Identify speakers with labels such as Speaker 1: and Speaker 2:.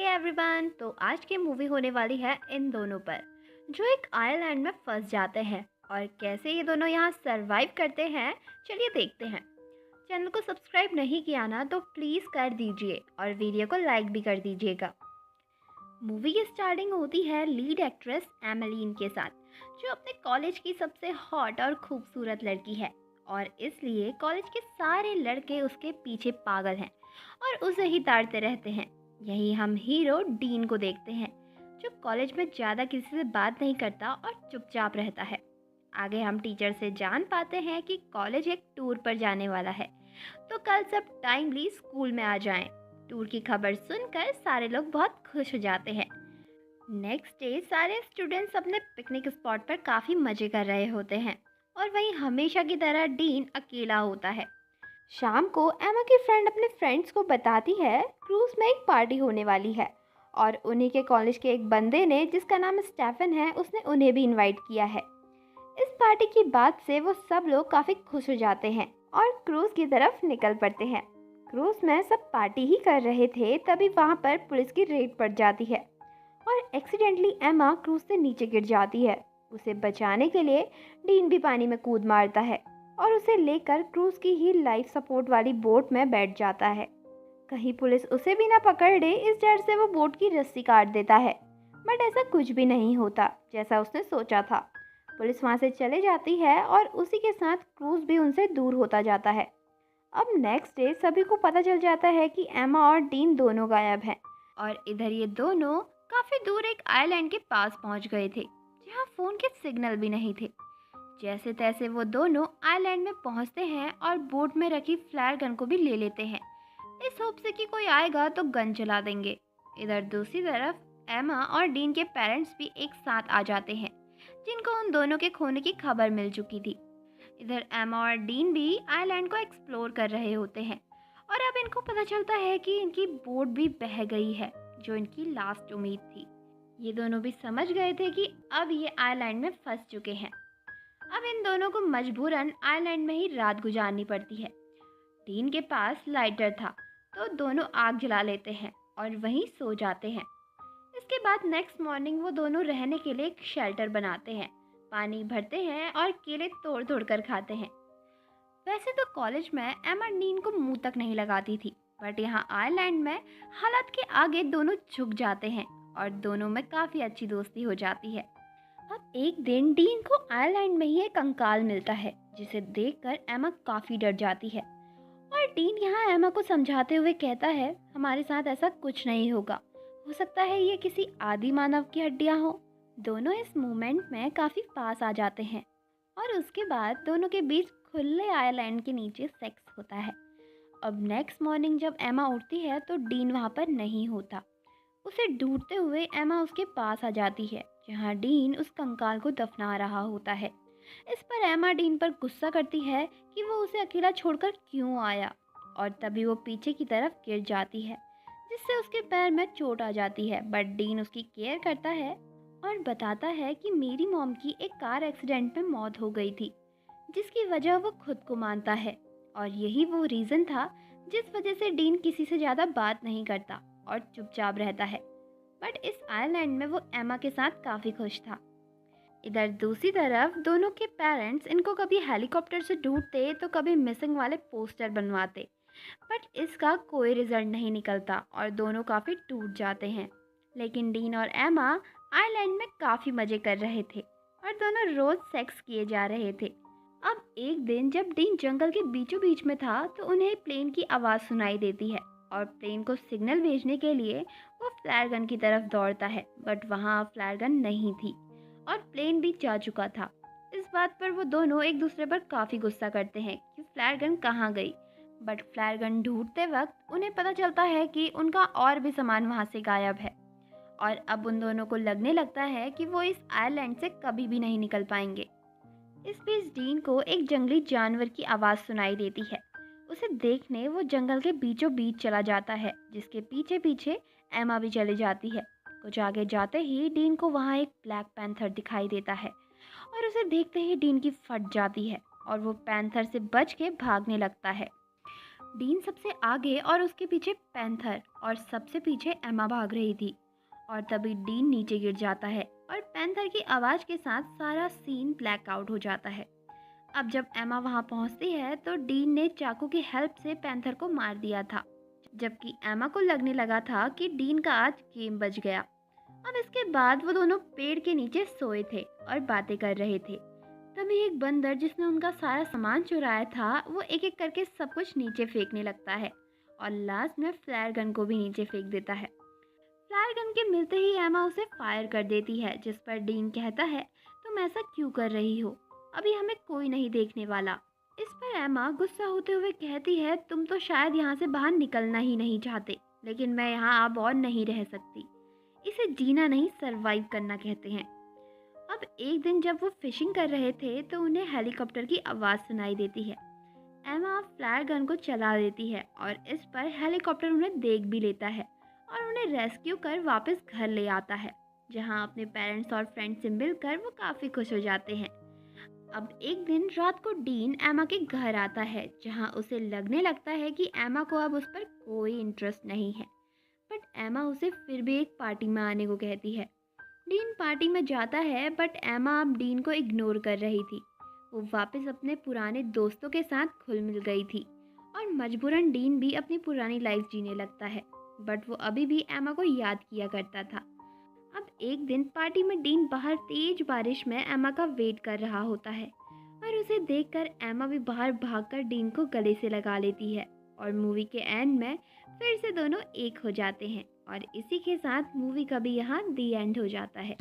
Speaker 1: Hey everyone, तो आज की मूवी होने वाली है इन दोनों पर, जो एक आइलैंड में फंस जाते हैं और कैसे ये दोनों यहाँ सरवाइव करते हैं। चलिए देखते हैं। चैनल को सब्सक्राइब नहीं किया ना तो प्लीज़ कर दीजिए और वीडियो को लाइक भी कर दीजिएगा। मूवी की स्टार्टिंग होती है लीड एक्ट्रेस एमेलीन के साथ, जो अपने कॉलेज की सबसे हॉट और खूबसूरत लड़की है और इसलिए कॉलेज के सारे लड़के उसके पीछे पागल हैं और उसे ही ताड़ते रहते हैं। यही हम हीरो डीन को देखते हैं, जो कॉलेज में ज़्यादा किसी से बात नहीं करता और चुपचाप रहता है। आगे हम टीचर से जान पाते हैं कि कॉलेज एक टूर पर जाने वाला है, तो कल सब टाइमली स्कूल में आ जाएं। टूर की खबर सुनकर सारे लोग बहुत खुश हो जाते हैं। नेक्स्ट डे सारे स्टूडेंट्स अपने पिकनिक स्पॉट पर काफ़ी मज़े कर रहे होते हैं और वहीं हमेशा की तरह डीन अकेला होता है। शाम को एमा की फ्रेंड अपने फ्रेंड्स को बताती है क्रूज में एक पार्टी होने वाली है और उन्हीं के कॉलेज के एक बंदे ने, जिसका नाम स्टेफन है, उसने उन्हें भी इनवाइट किया है। इस पार्टी की बात से वो सब लोग काफ़ी खुश हो जाते हैं और क्रूज की तरफ निकल पड़ते हैं। क्रूज में सब पार्टी ही कर रहे थे, तभी वहाँ पर पुलिस की रेड पड़ जाती है और एक्सीडेंटली एमा क्रूज से नीचे गिर जाती है। उसे बचाने के लिए डीन भी पानी में कूद मारता है और उसे लेकर क्रूज की ही लाइफ सपोर्ट वाली बोट में बैठ जाता है। कहीं पुलिस उसे भी ना पकड़ ले, इस डर से वो बोट की रस्सी काट देता है, बट ऐसा कुछ भी नहीं होता जैसा उसने सोचा था। पुलिस वहाँ से चले जाती है और उसी के साथ क्रूज भी उनसे दूर होता जाता है। अब नेक्स्ट डे सभी को पता चल जाता है कि एमा और डीन दोनों गायब हैं और इधर ये दोनों काफ़ी दूर एक आइलैंड के पास पहुँच गए थे, जहाँ फ़ोन के सिग्नल भी नहीं थे। जैसे तैसे वो दोनों आइलैंड में पहुंचते हैं और बोट में रखी फ्लायर गन को भी ले लेते हैं, इस होप से कि कोई आएगा तो गन चला देंगे। इधर दूसरी तरफ एमा और डीन के पेरेंट्स भी एक साथ आ जाते हैं, जिनको उन दोनों के खोने की खबर मिल चुकी थी। इधर एमा और डीन भी आइलैंड को एक्सप्लोर कर रहे होते हैं और अब इनको पता चलता है कि इनकी बोट भी बह गई है, जो इनकी लास्ट उम्मीद थी। ये दोनों भी समझ गए थे कि अब ये आइलैंड में फंस चुके हैं। अब इन दोनों को मजबूरन आइलैंड में ही रात गुजारनी पड़ती है। डीन के पास लाइटर था, तो दोनों आग जला लेते हैं और वहीं सो जाते हैं। इसके बाद नेक्स्ट मॉर्निंग वो दोनों रहने के लिए एक शेल्टर बनाते हैं, पानी भरते हैं और केले तोड़ तोड़ कर खाते हैं। वैसे तो कॉलेज में एमा डीन को मुंह तक नहीं लगाती थी, बट यहाँ आइलैंड में हालात के आगे दोनों झुक जाते हैं और दोनों में काफ़ी अच्छी दोस्ती हो जाती है। अब एक दिन डीन को आयरलैंड में ही एक कंकाल मिलता है, जिसे देखकर एमा काफ़ी डर जाती है और डीन यहाँ एमा को समझाते हुए कहता है, हमारे साथ ऐसा कुछ नहीं होगा, हो सकता है ये किसी आदि मानव की हड्डियाँ हो। दोनों इस मोमेंट में काफ़ी पास आ जाते हैं और उसके बाद दोनों के बीच खुले आयरलैंड के नीचे सेक्स होता है। अब नेक्स्ट मॉर्निंग जब एमा उठती है तो डीन वहाँ पर नहीं होता। उसे ढूंढते हुए एमा उसके पास आ जाती है, जहाँ डीन उस कंकाल को दफना रहा होता है। इस पर एमा डीन पर गुस्सा करती है कि वो उसे अकेला छोड़कर क्यों आया, और तभी वो पीछे की तरफ गिर जाती है, जिससे उसके पैर में चोट आ जाती है। बट डीन उसकी केयर करता है और बताता है कि मेरी मॉम की एक कार एक्सीडेंट में मौत हो गई थी, जिसकी वजह वो खुद को मानता है और यही वो रीज़न था जिस वजह से डीन किसी से ज़्यादा बात नहीं करता और चुपचाप रहता है। बट इस आइलैंड में वो एमा के साथ काफ़ी खुश था। इधर दूसरी तरफ दोनों के पेरेंट्स इनको कभी हेलीकॉप्टर से ढूंढते तो कभी मिसिंग वाले पोस्टर बनवाते, बट इसका कोई रिजल्ट नहीं निकलता और दोनों काफ़ी टूट जाते हैं। लेकिन डीन और एमा आइलैंड में काफ़ी मज़े कर रहे थे और दोनों रोज़ सेक्स किए जा रहे थे। अब एक दिन जब डीन जंगल के बीचों बीच में था तो उन्हें प्लेन की आवाज़ सुनाई देती है और प्लेन को सिग्नल भेजने के लिए वो फ्लायर गन की तरफ दौड़ता है, बट वहाँ फ्लायर गन नहीं थी और प्लेन भी जा चुका था। इस बात पर वो दोनों एक दूसरे पर काफ़ी गुस्सा करते हैं कि फ्लायर गन कहाँ गई। बट फ्लायर गन ढूंढते वक्त उन्हें पता चलता है कि उनका और भी सामान वहाँ से गायब है और अब उन दोनों को लगने लगता है कि वो इस आइलैंड से कभी भी नहीं निकल पाएंगे। इस बीच डीन को एक जंगली जानवर की आवाज़ सुनाई देती है। उसे देखने वो जंगल के बीचों बीच चला जाता है, जिसके पीछे पीछे एमा भी चली जाती है। कुछ आगे जाते ही डीन को वहाँ एक ब्लैक पैंथर दिखाई देता है और उसे देखते ही डीन की फट जाती है और वो पैंथर से बच के भागने लगता है। डीन सबसे आगे और उसके पीछे पैंथर और सबसे पीछे एमा भाग रही थी। और तभी डीन नीचे गिर जाता है और पैंथर की आवाज़ के साथ सारा सीन ब्लैकआउट हो जाता है। अब जब एमा वहां पहुंचती है तो डीन ने चाकू की हेल्प से पैंथर को मार दिया था, जबकि एमा को लगने लगा था कि डीन का आज गेम बच गया। अब इसके बाद वो दोनों पेड़ के नीचे सोए थे और बातें कर रहे थे। तभी एक बंदर जिसने उनका सारा सामान चुराया था वो एक एक करके सब कुछ नीचे फेंकने लगता है और लास्ट में फ्लायर गन को भी नीचे फेंक देता है। फ्लायर गन के मिलते ही एमा उसे फायर कर देती है, जिस पर डीन कहता है, तुम ऐसा क्यों कर रही हो, अभी हमें कोई नहीं देखने वाला। इस पर एमा गुस्सा होते हुए कहती है, तुम तो शायद यहाँ से बाहर निकलना ही नहीं चाहते, लेकिन मैं यहाँ अब और नहीं रह सकती। इसे जीना नहीं सरवाइव करना कहते हैं। अब एक दिन जब वो फिशिंग कर रहे थे तो उन्हें हेलीकॉप्टर की आवाज़ सुनाई देती है। एमा फ्लायर गन को चला देती है और इस पर हेलीकॉप्टर उन्हें देख भी लेता है और उन्हें रेस्क्यू कर वापस घर ले आता है, जहां अपने पेरेंट्स और फ्रेंड से मिलकर वो काफ़ी खुश हो जाते हैं। अब एक दिन रात को डीन एमा के घर आता है, जहां उसे लगने लगता है कि एमा को अब उस पर कोई इंटरेस्ट नहीं है। बट एमा उसे फिर भी एक पार्टी में आने को कहती है। डीन पार्टी में जाता है बट एमा अब डीन को इग्नोर कर रही थी। वो वापस अपने पुराने दोस्तों के साथ घुल मिल गई थी और मजबूरन डीन भी अपनी पुरानी लाइफ जीने लगता है, बट वो अभी भी एमा को याद किया करता था। अब एक दिन पार्टी में डीन बाहर तेज बारिश में एमा का वेट कर रहा होता है और उसे देखकर एमा भी बाहर भागकर डीन को गले से लगा लेती है और मूवी के एंड में फिर से दोनों एक हो जाते हैं और इसी के साथ मूवी का भी यहाँ दी एंड हो जाता है।